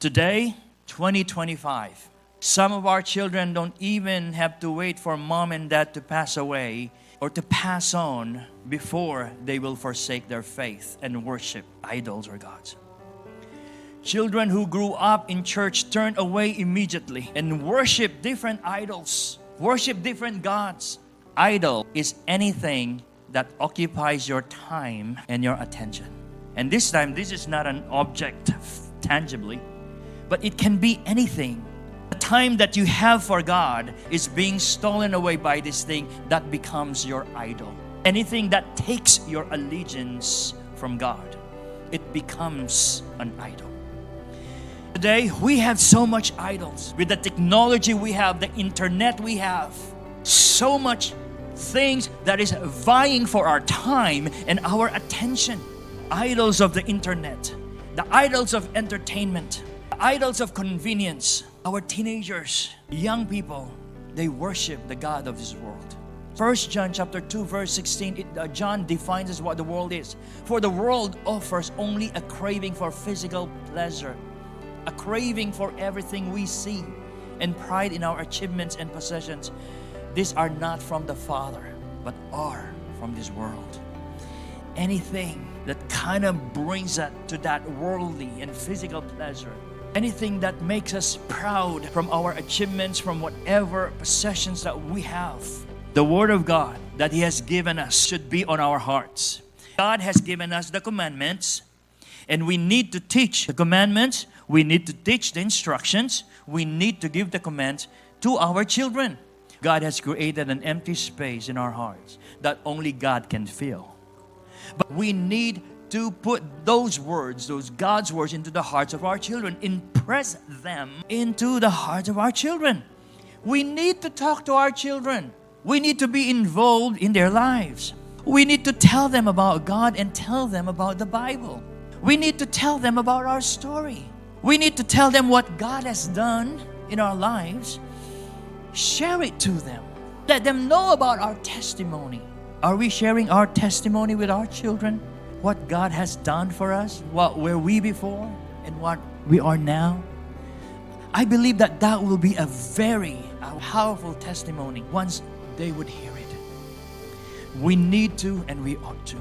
Today, 2025, some of our children don't even have to wait for mom and dad to pass away or to pass on before they will forsake their faith and worship idols or gods. Children who grew up in church turn away immediately and worship different idols, worship different gods. Idol is anything that occupies your time and your attention. And this time, this is not an object tangibly, but it can be anything. The time that you have for God is being stolen away by this thing that becomes your idol. Anything that takes your allegiance from God, it becomes an idol. Today, we have so much idols. With the technology we have, the internet we have, so much things that is vying for our time and our attention. Idols of the internet, the idols of entertainment, the idols of convenience. Our teenagers, young people, they worship the God of this world. 1 John chapter 2 verse 16, John defines as what the world is. For the world offers only a craving for physical pleasure, a craving for everything we see, and pride in our achievements and possessions. These are not from the Father, but are from this world. Anything that kind of brings us to that worldly and physical pleasure, anything that makes us proud from our achievements, from whatever possessions that we have, the Word of God that He has given us should be on our hearts. God has given us the commandments, and we need to teach the commandments. We need to teach the instructions. We need to give the commands to our children. God has created an empty space in our hearts that only God can fill. But we need to put those words, those God's words, into the hearts of our children. Impress them into the hearts of our children. We need to talk to our children. We need to be involved in their lives. We need to tell them about God and tell them about the Bible. We need to tell them about our story. We need to tell them what God has done in our lives. Share it to them. Let them know about our testimony. Are we sharing our testimony with our children? What God has done for us? What were we before and what we are now? I believe that that will be a very powerful testimony once they would hear it. We need to and we ought to.